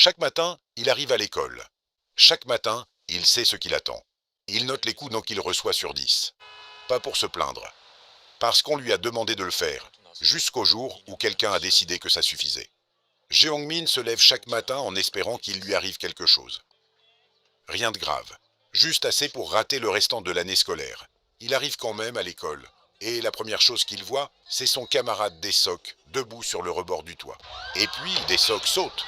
Chaque matin, il arrive à l'école. Chaque matin, il sait ce qu'il attend. Il note les coups qu'il reçoit sur 10. Pas pour se plaindre. Parce qu'on lui a demandé de le faire, jusqu'au jour où quelqu'un a décidé que ça suffisait. Jeong-min se lève chaque matin en espérant qu'il lui arrive quelque chose. Rien de grave. Juste assez pour rater le restant de l'année scolaire. Il arrive quand même à l'école. Et la première chose qu'il voit, c'est son camarade Dae-sok, debout sur le rebord du toit. Et puis, Dae-sok saute.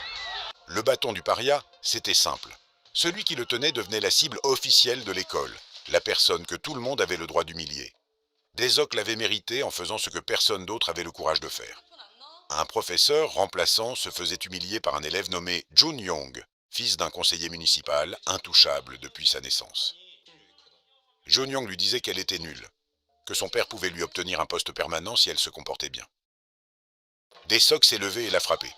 Le bâton du paria, c'était simple. Celui qui le tenait devenait la cible officielle de l'école, la personne que tout le monde avait le droit d'humilier. Dae-sok l'avait mérité en faisant ce que personne d'autre avait le courage de faire. Un professeur remplaçant se faisait humilier par un élève nommé Jun-young, fils d'un conseiller municipal, intouchable depuis sa naissance. Jun-young lui disait qu'elle était nulle, que son père pouvait lui obtenir un poste permanent si elle se comportait bien. Dae-sok s'est levé et l'a frappé.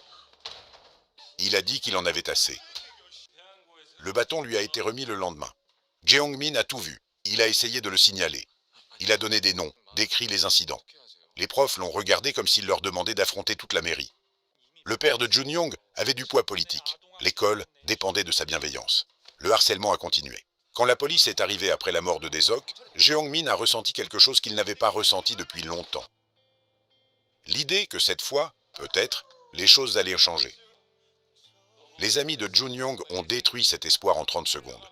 Il a dit qu'il en avait assez. Le bâton lui a été remis le lendemain. Jeong-min a tout vu. Il a essayé de le signaler. Il a donné des noms, décrit les incidents. Les profs l'ont regardé comme s'il leur demandait d'affronter toute la mairie. Le père de Jun-young avait du poids politique. L'école dépendait de sa bienveillance. Le harcèlement a continué. Quand la police est arrivée après la mort de Dae-sok, Jeong-min a ressenti quelque chose qu'il n'avait pas ressenti depuis longtemps. L'idée que cette fois, peut-être, les choses allaient changer. Les amis de Jun-young ont détruit cet espoir en 30 secondes.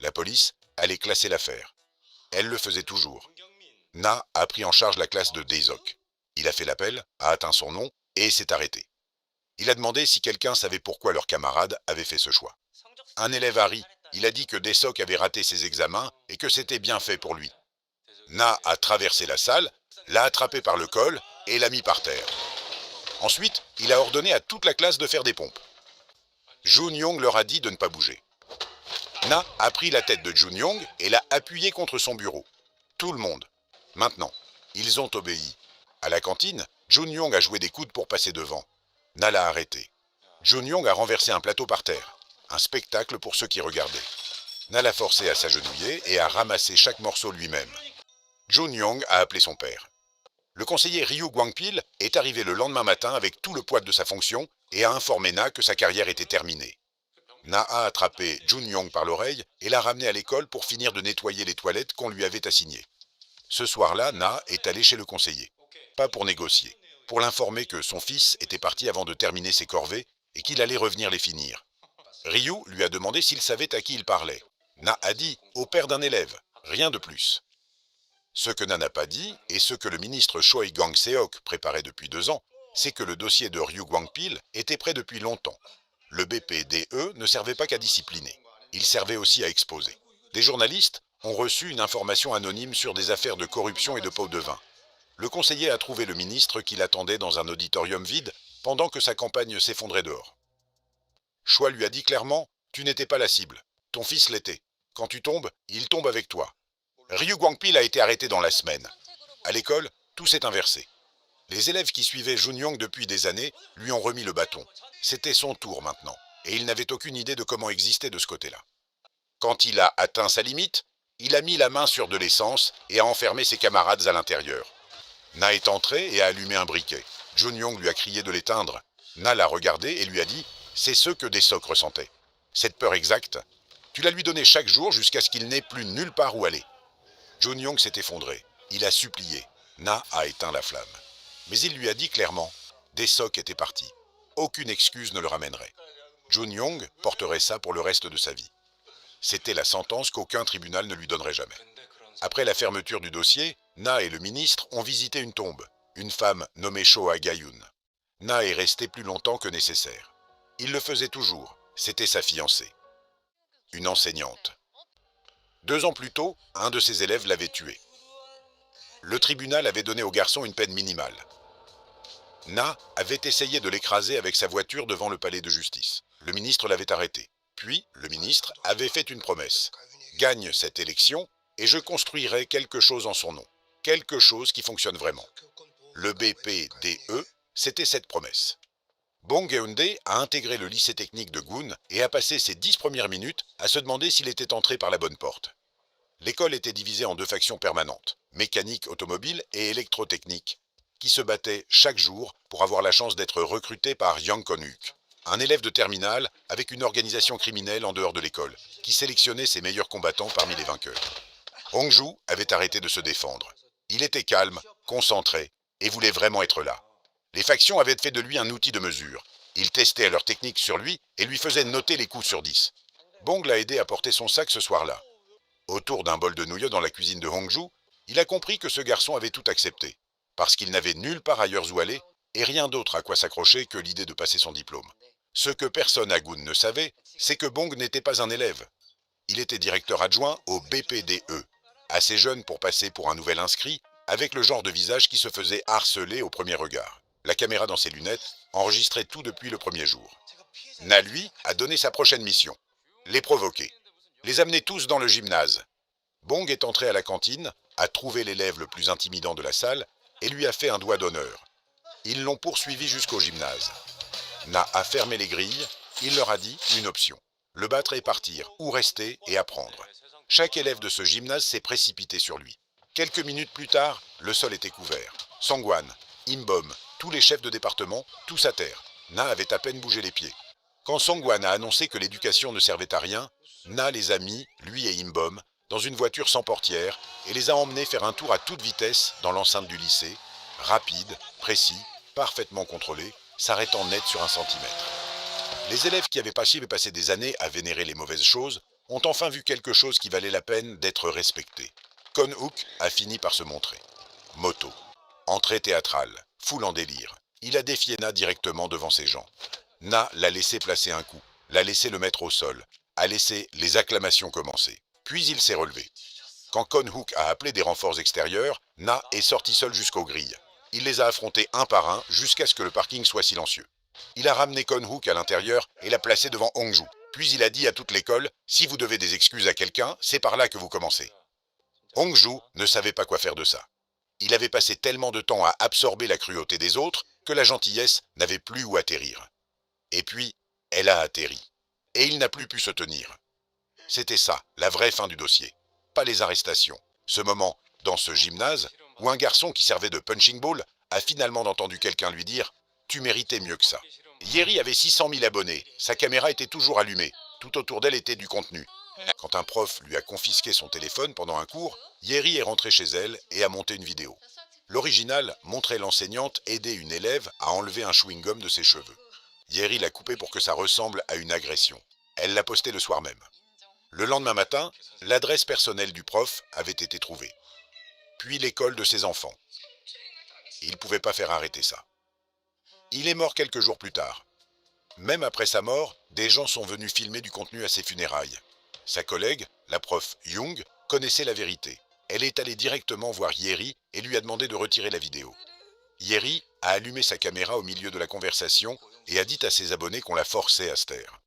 La police allait classer l'affaire. Elle le faisait toujours. Na a pris en charge la classe de Dae-sok. Il a fait l'appel, a atteint son nom et s'est arrêté. Il a demandé si quelqu'un savait pourquoi leur camarade avait fait ce choix. Un élève a ri. Il a dit que Dae-sok avait raté ses examens et que c'était bien fait pour lui. Na a traversé la salle, l'a attrapé par le col et l'a mis par terre. Ensuite, il a ordonné à toute la classe de faire des pompes. Jun-young leur a dit de ne pas bouger. Na a pris la tête de Jun-young et l'a appuyée contre son bureau. Tout le monde. Maintenant, ils ont obéi. À la cantine, Jun-young a joué des coudes pour passer devant. Na l'a arrêté. Jun-young a renversé un plateau par terre. Un spectacle pour ceux qui regardaient. Na l'a forcé à s'agenouiller et à ramasser chaque morceau lui-même. Jun-young a appelé son père. Le conseiller Ryu Gwangpil est arrivé le lendemain matin avec tout le poids de sa fonction et a informé Na que sa carrière était terminée. Na a attrapé Jun-young par l'oreille et l'a ramené à l'école pour finir de nettoyer les toilettes qu'on lui avait assignées. Ce soir-là, Na est allé chez le conseiller. Pas pour négocier, pour l'informer que son fils était parti avant de terminer ses corvées et qu'il allait revenir les finir. Ryu lui a demandé s'il savait à qui il parlait. Na a dit au père d'un élève, rien de plus. Ce que Na n'a pas dit, et ce que le ministre Choi Gang-seok préparait depuis 2 ans, c'est que le dossier de Ryu Gwangpil était prêt depuis longtemps. Le BPDE ne servait pas qu'à discipliner, il servait aussi à exposer. Des journalistes ont reçu une information anonyme sur des affaires de corruption et de pots de vin. Le conseiller a trouvé le ministre qui l'attendait dans un auditorium vide pendant que sa campagne s'effondrait dehors. Choi lui a dit clairement « Tu n'étais pas la cible, ton fils l'était. Quand tu tombes, il tombe avec toi. » Ryu Gwangpil a été arrêté dans la semaine. À l'école, tout s'est inversé. Les élèves qui suivaient Jun-young depuis des années lui ont remis le bâton. C'était son tour maintenant, et il n'avait aucune idée de comment exister de ce côté-là. Quand il a atteint sa limite, il a mis la main sur de l'essence et a enfermé ses camarades à l'intérieur. Na est entré et a allumé un briquet. Jun-young lui a crié de l'éteindre. Na l'a regardé et lui a dit « C'est ce que Dae-sok ressentait. Cette peur exacte, tu la lui donnais chaque jour jusqu'à ce qu'il n'ait plus nulle part où aller. » Jun-young s'est effondré. Il a supplié. Na a éteint la flamme. Mais il lui a dit clairement, Dae-sok était parti. Aucune excuse ne le ramènerait. Jun-young porterait ça pour le reste de sa vie. C'était la sentence qu'aucun tribunal ne lui donnerait jamais. Après la fermeture du dossier, Na et le ministre ont visité une tombe, une femme nommée Choa Gayun. Na est resté plus longtemps que nécessaire. Il le faisait toujours, c'était sa fiancée. Une enseignante. 2 ans plus tôt, un de ses élèves l'avait tué. Le tribunal avait donné au garçon une peine minimale. Na avait essayé de l'écraser avec sa voiture devant le palais de justice. Le ministre l'avait arrêté. Puis, le ministre avait fait une promesse. Gagne cette élection et je construirai quelque chose en son nom. Quelque chose qui fonctionne vraiment. Le BPDE, c'était cette promesse. Bong Geun-dae a intégré le lycée technique de Gun et a passé ses 10 premières minutes à se demander s'il était entré par la bonne porte. L'école était divisée en 2 factions permanentes, mécanique automobile et électrotechnique, qui se battaient chaque jour pour avoir la chance d'être recrutés par Yang Kon-uk. un élève de terminale avec une organisation criminelle en dehors de l'école, qui sélectionnait ses meilleurs combattants parmi les vainqueurs. Hongju avait arrêté de se défendre. Il était calme, concentré, et voulait vraiment être là. Les factions avaient fait de lui un outil de mesure. Ils testaient leur technique sur lui et lui faisaient noter les coups sur 10. Bong l'a aidé à porter son sac ce soir-là. Autour d'un bol de nouilles dans la cuisine de Hongju, il a compris que ce garçon avait tout accepté, parce qu'il n'avait nulle part ailleurs où aller et rien d'autre à quoi s'accrocher que l'idée de passer son diplôme. Ce que personne à Gun ne savait, c'est que Bong n'était pas un élève. Il était directeur adjoint au BPDE, assez jeune pour passer pour un nouvel inscrit, avec le genre de visage qui se faisait harceler au premier regard. La caméra dans ses lunettes enregistrait tout depuis le premier jour. Na, lui, a donné sa prochaine mission. Les provoquer. Les amener tous dans le gymnase. Bong est entré à la cantine, a trouvé l'élève le plus intimidant de la salle et lui a fait un doigt d'honneur. Ils l'ont poursuivi jusqu'au gymnase. Na a fermé les grilles, il leur a dit une option. Le battre et partir, ou rester et apprendre. Chaque élève de ce gymnase s'est précipité sur lui. Quelques minutes plus tard, le sol était couvert. Sangwan, Imbom, tous les chefs de département, tous à terre. Na avait à peine bougé les pieds. Quand Sangwan a annoncé que l'éducation ne servait à rien, Na les a mis, lui et Imbom, dans une voiture sans portière et les a emmenés faire un tour à toute vitesse dans l'enceinte du lycée, rapide, précis, parfaitement contrôlé, s'arrêtant net sur 1 centimètre. Les élèves qui avaient passé des années à vénérer les mauvaises choses ont enfin vu quelque chose qui valait la peine d'être respecté. Kon-hook a fini par se montrer. Moto. Entrée théâtrale, foule en délire. Il a défié Na directement devant ses gens. Na l'a laissé placer un coup, l'a laissé le mettre au sol, a laissé les acclamations commencer. Puis il s'est relevé. Quand Kon-hook a appelé des renforts extérieurs, Na est sorti seul jusqu'aux grilles. Il les a affrontés un par un jusqu'à ce que le parking soit silencieux. Il a ramené Kon-hook à l'intérieur et l'a placé devant Hongju. Puis il a dit à toute l'école, si vous devez des excuses à quelqu'un, c'est par là que vous commencez. Hongju ne savait pas quoi faire de ça. Il avait passé tellement de temps à absorber la cruauté des autres que la gentillesse n'avait plus où atterrir. Et puis, elle a atterri. Et il n'a plus pu se tenir. C'était ça, la vraie fin du dossier. Pas les arrestations. Ce moment, dans ce gymnase, où un garçon qui servait de punching ball a finalement entendu quelqu'un lui dire « Tu méritais mieux que ça ». Yeri avait 600 000 abonnés, sa caméra était toujours allumée, tout autour d'elle était du contenu. Quand un prof lui a confisqué son téléphone pendant un cours, Yeri est rentrée chez elle et a monté une vidéo. L'original montrait l'enseignante aider une élève à enlever un chewing-gum de ses cheveux. Yeri l'a coupé pour que ça ressemble à une agression. Elle l'a posté le soir même. Le lendemain matin, l'adresse personnelle du prof avait été trouvée. Puis l'école de ses enfants. Il ne pouvait pas faire arrêter ça. Il est mort quelques jours plus tard. Même après sa mort, des gens sont venus filmer du contenu à ses funérailles. Sa collègue, la prof Young, connaissait la vérité. Elle est allée directement voir Yeri et lui a demandé de retirer la vidéo. Yeri a allumé sa caméra au milieu de la conversation et a dit à ses abonnés qu'on la forçait à se taire.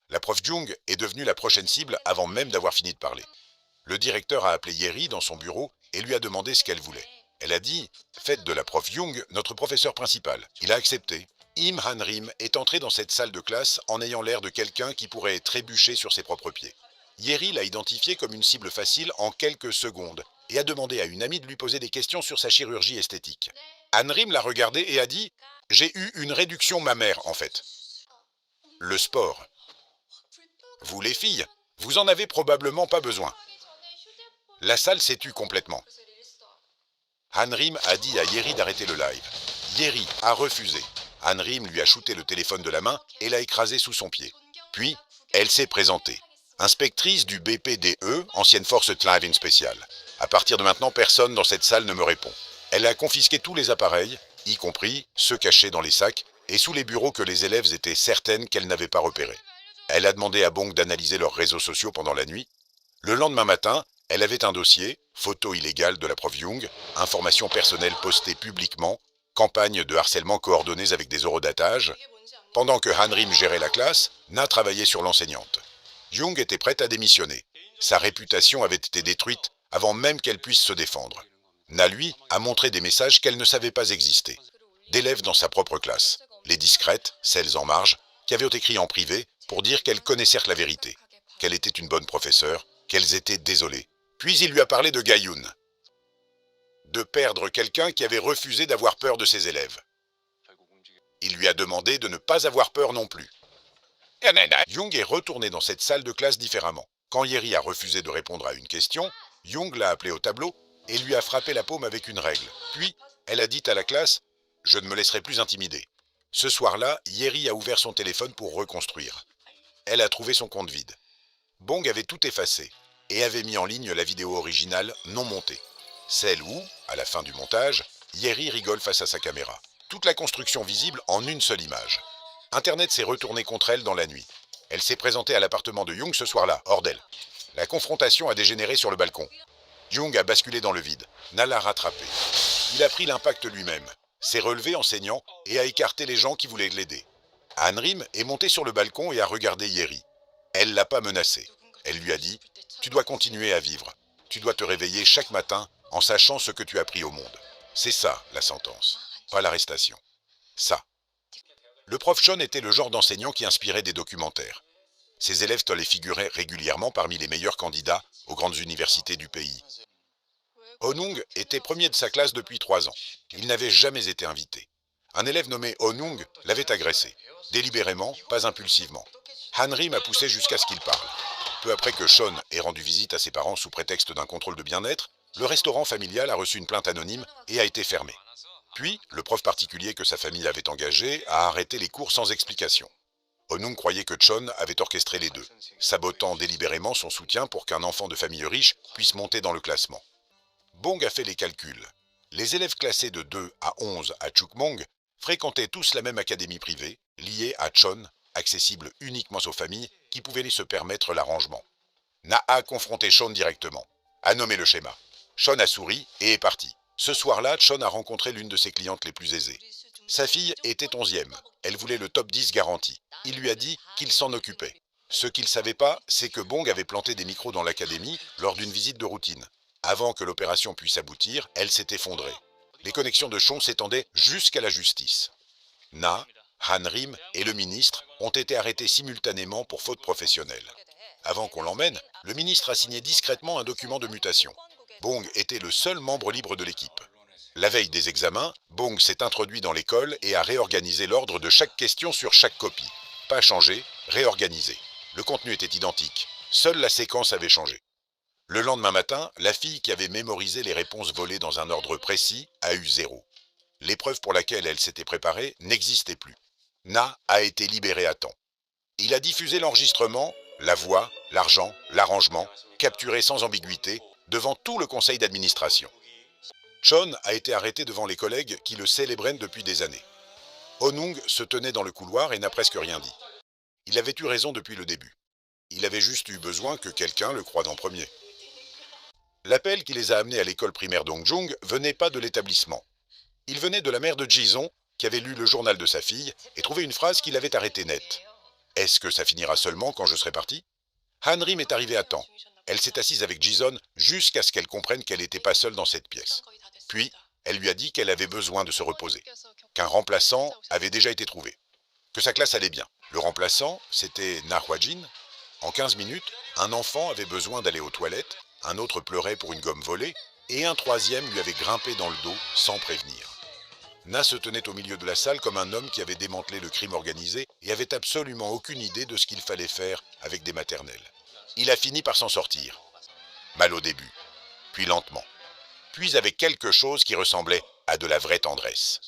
La prof Young est devenue la prochaine cible avant même d'avoir fini de parler. Le directeur a appelé Yeri dans son bureau et lui a demandé ce qu'elle voulait. Elle a dit « Faites de la prof Young notre professeur principal ». Il a accepté. Im Han-rim est entré dans cette salle de classe en ayant l'air de quelqu'un qui pourrait trébucher sur ses propres pieds. Yeri l'a identifié comme une cible facile en quelques secondes et a demandé à une amie de lui poser des questions sur sa chirurgie esthétique. Han-rim l'a regardé et a dit « J'ai eu une réduction mammaire en fait ». Le sport. Vous les filles, vous en avez probablement pas besoin. La salle s'est tue complètement. Han-rim a dit à Yeri d'arrêter le live. Yeri a refusé. Han-rim lui a shooté le téléphone de la main et l'a écrasé sous son pied. Puis, elle s'est présentée. Inspectrice du BPDE, ancienne force Tlavin spéciale. À partir de maintenant, personne dans cette salle ne me répond. Elle a confisqué tous les appareils, y compris ceux cachés dans les sacs et sous les bureaux que les élèves étaient certaines qu'elle n'avait pas repérés. Elle a demandé à Bong d'analyser leurs réseaux sociaux pendant la nuit. Le lendemain matin, elle avait un dossier, photo illégale de la prof Young, informations personnelles postées publiquement, campagne de harcèlement coordonnée avec des eurodatages. Pendant que Han-rim gérait la classe, Na travaillait sur l'enseignante. Young était prête à démissionner. Sa réputation avait été détruite avant même qu'elle puisse se défendre. Na, lui, a montré des messages qu'elle ne savait pas exister. D'élèves dans sa propre classe, les discrètes, celles en marge, qui avaient écrit en privé pour dire qu'elles connaissaient la vérité, qu'elle était une bonne professeure, qu'elles étaient désolées. Puis il lui a parlé de Gayun, de perdre quelqu'un qui avait refusé d'avoir peur de ses élèves. Il lui a demandé de ne pas avoir peur non plus. Young est retourné dans cette salle de classe différemment. Quand Yeri a refusé de répondre à une question, Young l'a appelé au tableau et lui a frappé la paume avec une règle. Puis, elle a dit à la classe « Je ne me laisserai plus intimider ». Ce soir-là, Yeri a ouvert son téléphone pour reconstruire. Elle a trouvé son compte vide. Bong avait tout effacé et avait mis en ligne la vidéo originale non montée. Celle où, à la fin du montage, Yeri rigole face à sa caméra. Toute la construction visible en une seule image. Internet s'est retourné contre elle dans la nuit. Elle s'est présentée à l'appartement de Young ce soir-là, hors d'elle. La confrontation a dégénéré sur le balcon. Young a basculé dans le vide. Na l'a rattrapé. Il a pris l'impact lui-même, s'est relevé en saignant et a écarté les gens qui voulaient l'aider. Han-rim est monté sur le balcon et a regardé Yeri. Elle l'a pas menacé. Elle lui a dit « Tu dois continuer à vivre. Tu dois te réveiller chaque matin en sachant ce que tu as pris au monde. » C'est ça, la sentence. Pas l'arrestation. Ça. Le prof Sean était le genre d'enseignant qui inspirait des documentaires. Ses élèves les figuraient régulièrement parmi les meilleurs candidats aux grandes universités du pays. Onung était premier de sa classe depuis 3 ans. Il n'avait jamais été invité. Un élève nommé Onung l'avait agressé. Délibérément, pas impulsivement. Han-rim a poussé jusqu'à ce qu'il parle. Peu après que Sean ait rendu visite à ses parents sous prétexte d'un contrôle de bien-être, le restaurant familial a reçu une plainte anonyme et a été fermé. Puis, le prof particulier que sa famille avait engagé a arrêté les cours sans explication. Onung croyait que Chon avait orchestré les deux, sabotant délibérément son soutien pour qu'un enfant de famille riche puisse monter dans le classement. Bong a fait les calculs. Les élèves classés de 2 à 11 à Chukmong fréquentaient tous la même académie privée, liée à Chon, accessible uniquement aux familles qui pouvaient se permettre l'arrangement. Na a confronté Chon directement, a nommé le schéma. Chon a souri et est parti. Ce soir-là, Chon a rencontré l'une de ses clientes les plus aisées. Sa fille était 11e. Elle voulait le top 10 garanti. Il lui a dit qu'il s'en occupait. Ce qu'il ne savait pas, c'est que Bong avait planté des micros dans l'académie lors d'une visite de routine. Avant que l'opération puisse aboutir, elle s'est effondrée. Les connexions de Chon s'étendaient jusqu'à la justice. Na, Han-rim et le ministre ont été arrêtés simultanément pour faute professionnelle. Avant qu'on l'emmène, le ministre a signé discrètement un document de mutation. Bong était le seul membre libre de l'équipe. La veille des examens, Bong s'est introduit dans l'école et a réorganisé l'ordre de chaque question sur chaque copie. Pas changé, réorganisé. Le contenu était identique. Seule la séquence avait changé. Le lendemain matin, la fille qui avait mémorisé les réponses volées dans un ordre précis a eu 0. L'épreuve pour laquelle elle s'était préparée n'existait plus. Na a été libéré à temps. Il a diffusé l'enregistrement, la voix, l'argent, l'arrangement, capturé sans ambiguïté, devant tout le conseil d'administration. Chon a été arrêté devant les collègues qui le célébraient depuis des années. Onung se tenait dans le couloir et n'a presque rien dit. Il avait eu raison depuis le début. Il avait juste eu besoin que quelqu'un le croie en premier. L'appel qui les a amenés à l'école primaire d'Ongjung venait pas de l'établissement. Il venait de la mère de Jison, qui avait lu le journal de sa fille et trouvé une phrase qui l'avait arrêté net. « Est-ce que ça finira seulement quand je serai parti ?» Han-rim est arrivée à temps. Elle s'est assise avec Jison jusqu'à ce qu'elle comprenne qu'elle n'était pas seule dans cette pièce. Puis, elle lui a dit qu'elle avait besoin de se reposer, qu'un remplaçant avait déjà été trouvé, que sa classe allait bien. Le remplaçant, c'était Na Hwa-jin. En 15 minutes, un enfant avait besoin d'aller aux toilettes, un autre pleurait pour une gomme volée, et un troisième lui avait grimpé dans le dos sans prévenir. Na se tenait au milieu de la salle comme un homme qui avait démantelé le crime organisé et avait absolument aucune idée de ce qu'il fallait faire avec des maternelles. Il a fini par s'en sortir. Mal au début, puis lentement, puis avec quelque chose qui ressemblait à de la vraie tendresse.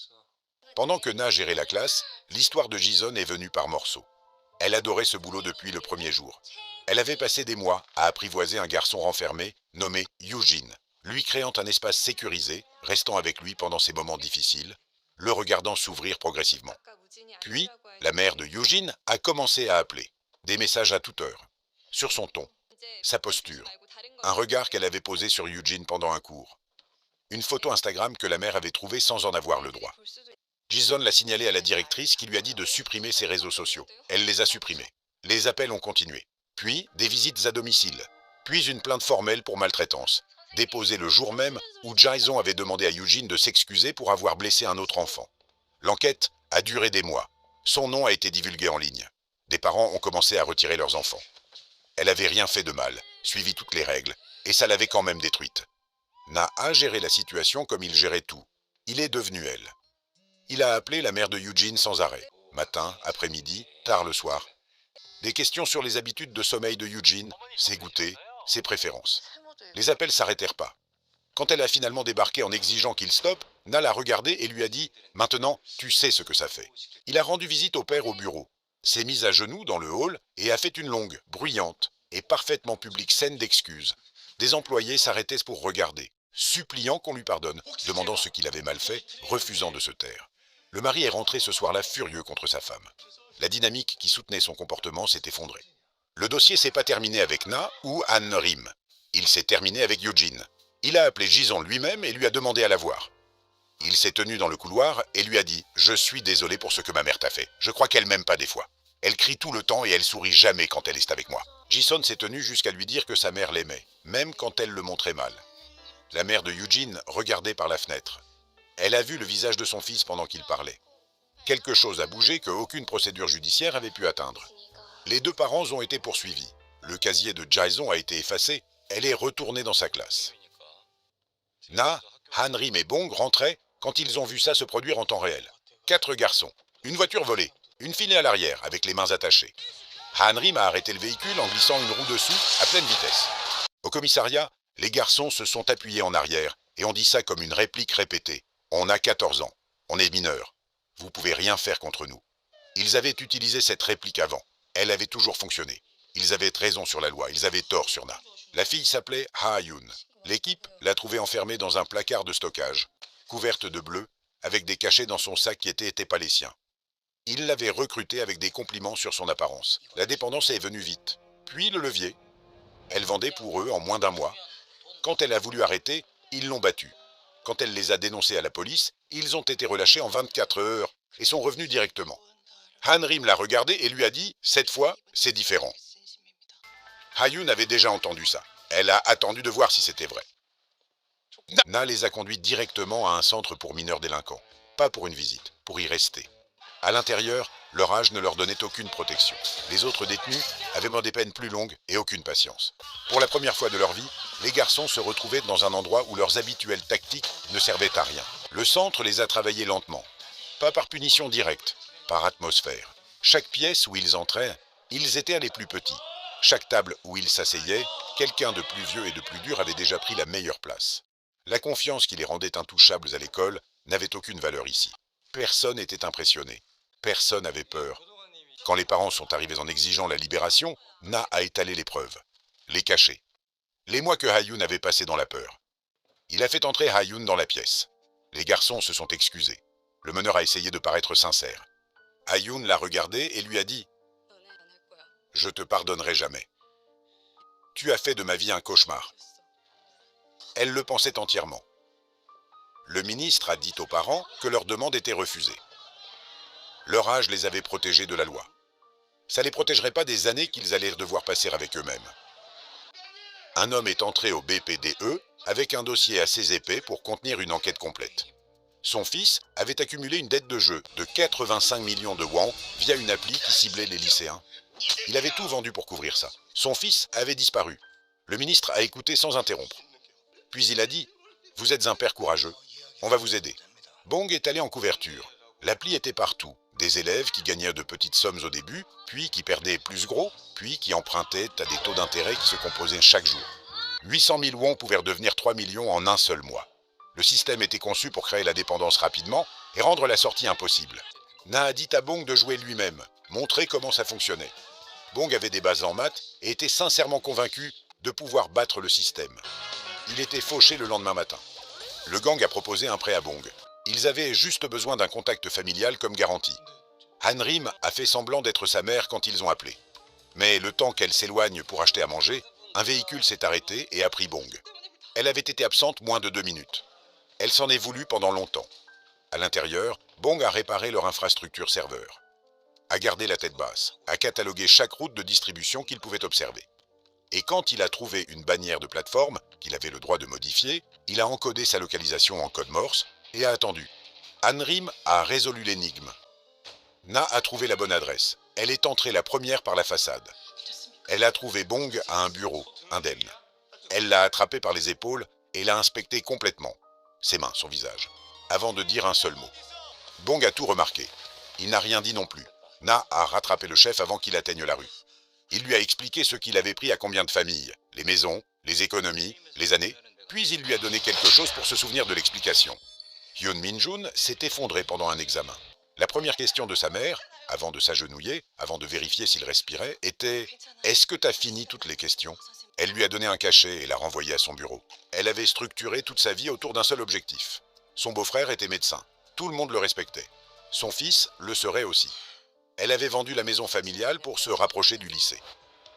Pendant que Na gérait la classe, l'histoire de Jison est venue par morceaux. Elle adorait ce boulot depuis le premier jour. Elle avait passé des mois à apprivoiser un garçon renfermé nommé Yujin, lui créant un espace sécurisé, restant avec lui pendant ses moments difficiles, le regardant s'ouvrir progressivement. Puis, la mère de Yujin a commencé à appeler, des messages à toute heure, sur son ton, sa posture, un regard qu'elle avait posé sur Yujin pendant un cours, une photo Instagram que la mère avait trouvée sans en avoir le droit. Jison l'a signalé à la directrice qui lui a dit de supprimer ses réseaux sociaux. Elle les a supprimés. Les appels ont continué. Puis, des visites à domicile. Puis une plainte formelle pour maltraitance, déposée le jour même où Jason avait demandé à Yujin de s'excuser pour avoir blessé un autre enfant. L'enquête a duré des mois. Son nom a été divulgué en ligne. Des parents ont commencé à retirer leurs enfants. Elle avait rien fait de mal, suivi toutes les règles, et ça l'avait quand même détruite. Na a géré la situation comme il gérait tout. Il est devenu elle. Il a appelé la mère de Yujin sans arrêt, matin, après-midi, tard le soir. Des questions sur les habitudes de sommeil de Eugene, ses goûters, ses préférences. Les appels s'arrêtèrent pas. Quand elle a finalement débarqué en exigeant qu'il stoppe, Na l'a regardé et lui a dit « Maintenant, tu sais ce que ça fait ». Il a rendu visite au père au bureau, s'est mis à genoux dans le hall et a fait une longue, bruyante et parfaitement publique scène d'excuses. Des employés s'arrêtaient pour regarder, suppliant qu'on lui pardonne, demandant ce qu'il avait mal fait, refusant de se taire. Le mari est rentré ce soir-là furieux contre sa femme. La dynamique qui soutenait son comportement s'est effondrée. Le dossier s'est pas terminé avec Na ou Anne Rim. Il s'est terminé avec Eugene. Il a appelé Gison lui-même et lui a demandé à la voir. Il s'est tenu dans le couloir et lui a dit « Je suis désolé pour ce que ma mère t'a fait. Je crois qu'elle m'aime pas des fois. Elle crie tout le temps et elle sourit jamais quand elle est avec moi. » Gison s'est tenu jusqu'à lui dire que sa mère l'aimait, même quand elle le montrait mal. La mère de Eugene regardait par la fenêtre. Elle a vu le visage de son fils pendant qu'il parlait. Quelque chose a bougé que aucune procédure judiciaire avait pu atteindre. Les deux parents ont été poursuivis. Le casier de Jason a été effacé. Elle est retournée dans sa classe. Na, Hanrim et Bong rentraient quand ils ont vu ça se produire en temps réel. 4 garçons, une voiture volée, une fille à l'arrière avec les mains attachées. Hanrim a arrêté le véhicule en glissant une roue dessous à pleine vitesse. Au commissariat, les garçons se sont appuyés en arrière et ont dit ça comme une réplique répétée. On a 14 ans, on est mineurs. Vous pouvez rien faire contre nous. Ils avaient utilisé cette réplique avant. Elle avait toujours fonctionné. Ils avaient raison sur la loi, ils avaient tort sur Na. La fille s'appelait Ha-Yoon. L'équipe l'a trouvée enfermée dans un placard de stockage, couverte de bleu, avec des cachets dans son sac qui n'étaient pas les siens. Ils l'avaient recrutée avec des compliments sur son apparence. La dépendance est venue vite. Puis le levier. Elle vendait pour eux en moins d'1 mois. Quand elle a voulu arrêter, ils l'ont battue. Quand elle les a dénoncés à la police, ils ont été relâchés en 24 heures et sont revenus directement. Hanrim l'a regardé et lui a dit « Cette fois, c'est différent ». Ha-Yoon avait déjà entendu ça. Elle a attendu de voir si c'était vrai. Na les a conduits directement à un centre pour mineurs délinquants. Pas pour une visite, pour y rester. À l'intérieur, leur âge ne leur donnait aucune protection. Les autres détenus avaient des peines plus longues et aucune patience. Pour la première fois de leur vie, les garçons se retrouvaient dans un endroit où leurs habituelles tactiques ne servaient à rien. Le centre les a travaillés lentement. Pas par punition directe, par atmosphère. Chaque pièce où ils entraient, ils étaient les plus petits. Chaque table où ils s'asseyaient, quelqu'un de plus vieux et de plus dur avait déjà pris la meilleure place. La confiance qui les rendait intouchables à l'école n'avait aucune valeur ici. Personne n'était impressionné. Personne n'avait peur. Quand les parents sont arrivés en exigeant la libération, Na a étalé les preuves, les cachets. Les mois que Ha-Yoon avait passés dans la peur. Il a fait entrer Ha-Yoon dans la pièce. Les garçons se sont excusés. Le meneur a essayé de paraître sincère. Ha-Yoon l'a regardé et lui a dit « Je te pardonnerai jamais. Tu as fait de ma vie un cauchemar. » Elle le pensait entièrement. Le ministre a dit aux parents que leur demande était refusée. Leur âge les avait protégés de la loi. Ça ne les protégerait pas des années qu'ils allaient devoir passer avec eux-mêmes. Un homme est entré au BPDE avec un dossier assez épais pour contenir une enquête complète. Son fils avait accumulé une dette de jeu de 85 millions de won via une appli qui ciblait les lycéens. Il avait tout vendu pour couvrir ça. Son fils avait disparu. Le ministre a écouté sans interrompre. Puis il a dit « Vous êtes un père courageux, on va vous aider ». Bong est allé en couverture. L'appli était partout. Des élèves qui gagnaient de petites sommes au début, puis qui perdaient plus gros, puis qui empruntaient à des taux d'intérêt qui se composaient chaque jour. 800 000 won pouvaient devenir 3 millions en un seul mois. Le système était conçu pour créer la dépendance rapidement et rendre la sortie impossible. Na a dit à Bong de jouer lui-même, montrer comment ça fonctionnait. Bong avait des bases en maths et était sincèrement convaincu de pouvoir battre le système. Il était fauché le lendemain matin. Le gang a proposé un prêt à Bong. Ils avaient juste besoin d'un contact familial comme garantie. Hanrim a fait semblant d'être sa mère quand ils ont appelé. Mais le temps qu'elle s'éloigne pour acheter à manger, un véhicule s'est arrêté et a pris Bong. Elle avait été absente moins de 2 minutes. Elle s'en est voulu pendant longtemps. À l'intérieur, Bong a réparé leur infrastructure serveur, a gardé la tête basse, a catalogué chaque route de distribution qu'il pouvait observer. Et quand il a trouvé une bannière de plateforme, qu'il avait le droit de modifier, il a encodé sa localisation en code Morse et a attendu. Hanrim a résolu l'énigme. Na a trouvé la bonne adresse. Elle est entrée la première par la façade. Elle a trouvé Bong à un bureau, indemne. Elle l'a attrapé par les épaules et l'a inspecté complètement, ses mains, son visage, avant de dire un seul mot. Bong a tout remarqué. Il n'a rien dit non plus. Na a rattrapé le chef avant qu'il atteigne la rue. Il lui a expliqué ce qu'il avait pris à combien de familles, les maisons, les économies, les années, puis il lui a donné quelque chose pour se souvenir de l'explication. Hyun Min-jun s'est effondré pendant un examen. La première question de sa mère, avant de s'agenouiller, avant de vérifier s'il respirait, était « Est-ce que t'as fini toutes les questions ?» Elle lui a donné un cachet et l'a renvoyé à son bureau. Elle avait structuré toute sa vie autour d'un seul objectif. Son beau-frère était médecin. Tout le monde le respectait. Son fils le serait aussi. Elle avait vendu la maison familiale pour se rapprocher du lycée.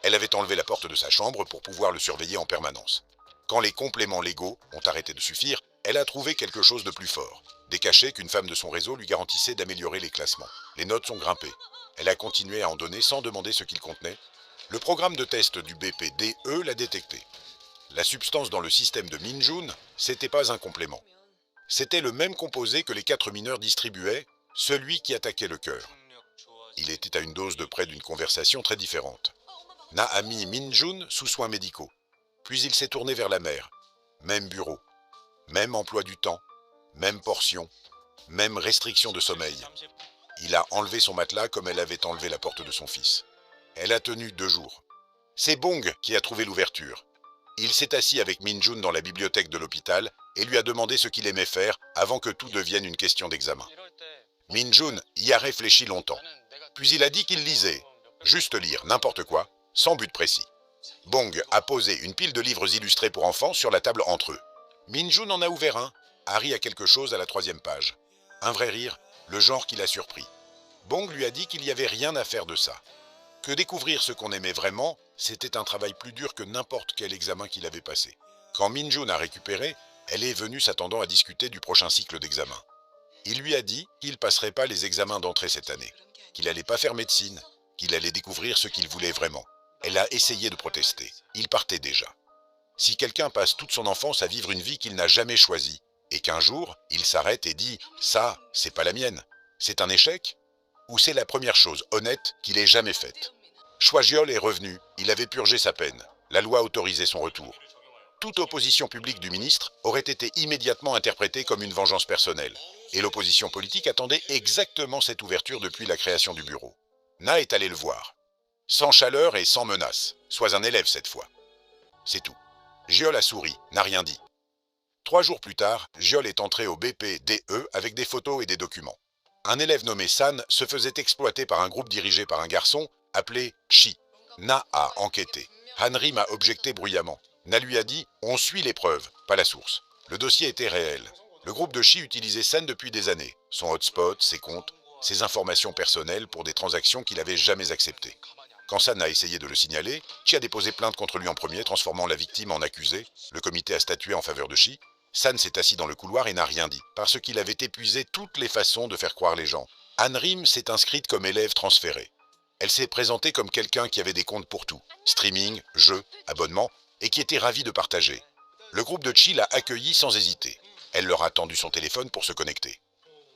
Elle avait enlevé la porte de sa chambre pour pouvoir le surveiller en permanence. Quand les compléments légaux ont arrêté de suffire, elle a trouvé quelque chose de plus fort. Des cachets qu'une femme de son réseau lui garantissait d'améliorer les classements. Les notes sont grimpées. Elle a continué à en donner sans demander ce qu'ils contenaient. Le programme de test du BPDE l'a détecté. La substance dans le système de Min-jun, c'était pas un complément. C'était le même composé que les 4 mineurs distribuaient, celui qui attaquait le cœur. Il était à une dose de près d'une conversation très différente. Na a mis Min-jun sous soins médicaux. Puis il s'est tourné vers la mère. Même bureau, même emploi du temps, même portion, même restriction de sommeil. Il a enlevé son matelas comme elle avait enlevé la porte de son fils. Elle a tenu 2 jours. C'est Bong qui a trouvé l'ouverture. Il s'est assis avec Min-jun dans la bibliothèque de l'hôpital et lui a demandé ce qu'il aimait faire avant que tout devienne une question d'examen. Min-jun y a réfléchi longtemps. Puis il a dit qu'il lisait. Juste lire, n'importe quoi, sans but précis. Bong a posé une pile de livres illustrés pour enfants sur la table entre eux. Min-jun en a ouvert un, a ri à quelque chose à la 3e page. Un vrai rire, le genre qui l'a surpris. Bong lui a dit qu'il n'y avait rien à faire de ça. Que découvrir ce qu'on aimait vraiment, c'était un travail plus dur que n'importe quel examen qu'il avait passé. Quand Min-jun a récupéré, elle est venue s'attendant à discuter du prochain cycle d'examen. Il lui a dit qu'il passerait pas les examens d'entrée cette année, qu'il allait pas faire médecine, qu'il allait découvrir ce qu'il voulait vraiment. Elle a essayé de protester. Il partait déjà. Si quelqu'un passe toute son enfance à vivre une vie qu'il n'a jamais choisie, et qu'un jour, il s'arrête et dit « ça, c'est pas la mienne », c'est un échec ? Ou c'est la première chose honnête qu'il ait jamais faite ? Choi-jeol est revenu, il avait purgé sa peine. La loi autorisait son retour. Toute opposition publique du ministre aurait été immédiatement interprétée comme une vengeance personnelle. Et l'opposition politique attendait exactement cette ouverture depuis la création du bureau. Na est allé le voir. Sans chaleur et sans menace. Sois un élève cette fois. C'est tout. Jeol a souri, n'a rien dit. 3 jours plus tard, Jeol est entré au BPDE avec des photos et des documents. Un élève nommé San se faisait exploiter par un groupe dirigé par un garçon appelé Chi. Na a enquêté. Hanrim a objecté bruyamment. Na lui a dit « On suit les preuves, pas la source ». Le dossier était réel. Le groupe de Chi utilisait San depuis des années. Son hotspot, ses comptes, ses informations personnelles pour des transactions qu'il n'avait jamais acceptées. Quand San a essayé de le signaler, Chi a déposé plainte contre lui en premier, transformant la victime en accusé. Le comité a statué en faveur de Chi. San s'est assis dans le couloir et n'a rien dit, parce qu'il avait épuisé toutes les façons de faire croire les gens. Hanrim s'est inscrite comme élève transférée. Elle s'est présentée comme quelqu'un qui avait des comptes pour tout, streaming, jeux, abonnements, et qui était ravi de partager. Le groupe de Chi l'a accueillie sans hésiter. Elle leur a tendu son téléphone pour se connecter.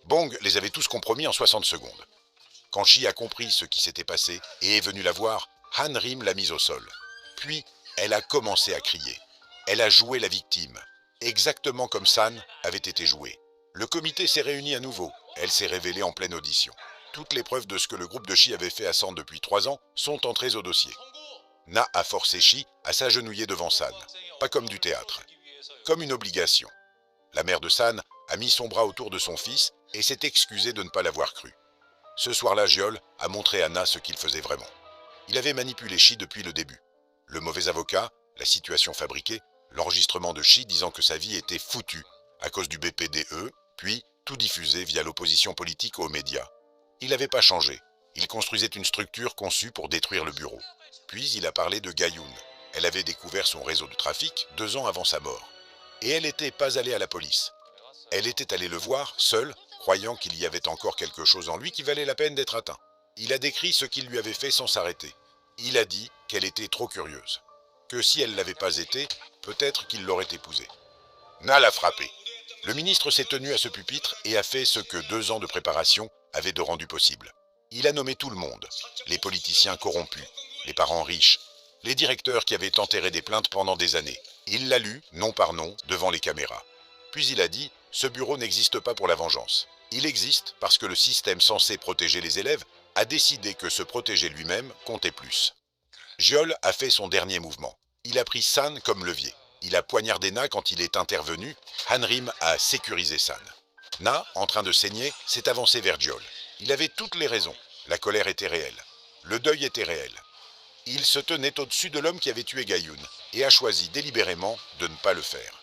Bong les avait tous compromis en 60 secondes. Quand Chi a compris ce qui s'était passé et est venu la voir, Hanrim l'a mise au sol. Puis, elle a commencé à crier. Elle a joué la victime, exactement comme San avait été joué. Le comité s'est réuni à nouveau. Elle s'est révélée en pleine audition. Toutes les preuves de ce que le groupe de Chi avait fait à San depuis 3 ans sont entrées au dossier. Na a forcé Chi à s'agenouiller devant San, pas comme du théâtre, comme une obligation. La mère de San a mis son bras autour de son fils et s'est excusée de ne pas l'avoir cru. Ce soir-là, Jeol a montré à Na ce qu'il faisait vraiment. Il avait manipulé Chi depuis le début. Le mauvais avocat, la situation fabriquée, l'enregistrement de Chi disant que sa vie était foutue à cause du BPDE, puis tout diffusé via l'opposition politique aux médias. Il n'avait pas changé. Il construisait une structure conçue pour détruire le bureau. Puis il a parlé de Gayoun. Elle avait découvert son réseau de trafic 2 ans avant sa mort. Et elle n'était pas allée à la police. Elle était allée le voir, seule, croyant qu'il y avait encore quelque chose en lui qui valait la peine d'être atteint. Il a décrit ce qu'il lui avait fait sans s'arrêter. Il a dit qu'elle était trop curieuse. Que si elle ne l'avait pas été, peut-être qu'il l'aurait épousée. Na l'a frappé. Le ministre s'est tenu à ce pupitre et a fait ce que 2 ans de préparation avaient de rendu possible. Il a nommé tout le monde. Les politiciens corrompus, les parents riches, les directeurs qui avaient enterré des plaintes pendant des années. Il l'a lu, nom par nom, devant les caméras. Puis il a dit « Ce bureau n'existe pas pour la vengeance. Il existe parce que le système censé protéger les élèves a décidé que se protéger lui-même comptait plus. » Jiol a fait son dernier mouvement. Il a pris San comme levier. Il a poignardé Na quand il est intervenu. Hanrim a sécurisé San. Na, en train de saigner, s'est avancé vers Jiol. Il avait toutes les raisons. La colère était réelle. Le deuil était réel. Il se tenait au-dessus de l'homme qui avait tué Gaïun et a choisi délibérément de ne pas le faire.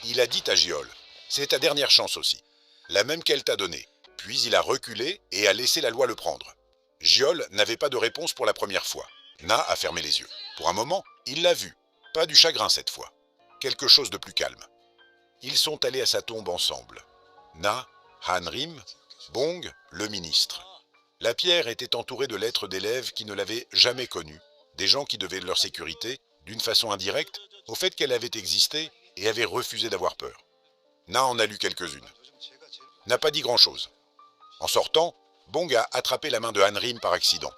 Il a dit à Jiol, « C'est ta dernière chance aussi, la même qu'elle t'a donnée. » Puis il a reculé et a laissé la loi le prendre. Jiol n'avait pas de réponse pour la première fois. Na a fermé les yeux. Pour un moment, il l'a vu. Pas du chagrin cette fois. Quelque chose de plus calme. Ils sont allés à sa tombe ensemble. Na, Hanrim, Bong, le ministre. La pierre était entourée de lettres d'élèves qui ne l'avaient jamais connue, des gens qui devaient leur sécurité, d'une façon indirecte, au fait qu'elle avait existé et avait refusé d'avoir peur. Na en a lu quelques-unes. N'a pas dit grand-chose. En sortant, Bong a attrapé la main de Hanrim par accident.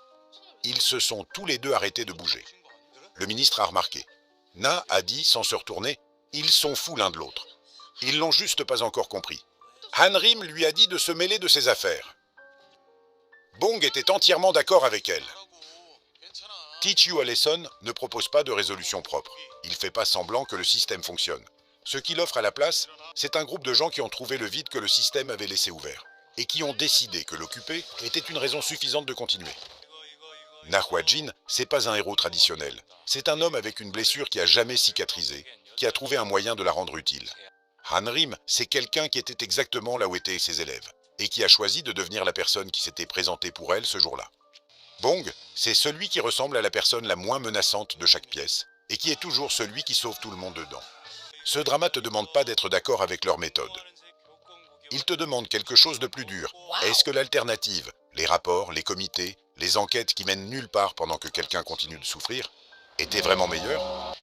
Ils se sont tous les deux arrêtés de bouger. Le ministre a remarqué. Na a dit, sans se retourner, « Ils sont fous l'un de l'autre. Ils l'ont juste pas encore compris. » Hanrim lui a dit de se mêler de ses affaires. Bong était entièrement d'accord avec elle. Teach You a Lesson ne propose pas de résolution propre. Il ne fait pas semblant que le système fonctionne. Ce qu'il offre à la place, c'est un groupe de gens qui ont trouvé le vide que le système avait laissé ouvert et qui ont décidé que l'occuper était une raison suffisante de continuer. Nahua-Jin, c'est pas un héros traditionnel. C'est un homme avec une blessure qui a jamais cicatrisé, qui a trouvé un moyen de la rendre utile. Hanrim, c'est quelqu'un qui était exactement là où étaient ses élèves et qui a choisi de devenir la personne qui s'était présentée pour elle ce jour-là. Bong, c'est celui qui ressemble à la personne la moins menaçante de chaque pièce et qui est toujours celui qui sauve tout le monde dedans. Ce drama te demande pas d'être d'accord avec leur méthode. Il te demande quelque chose de plus dur. Est-ce que l'alternative, les rapports, les comités, les enquêtes qui mènent nulle part pendant que quelqu'un continue de souffrir, était vraiment meilleure ?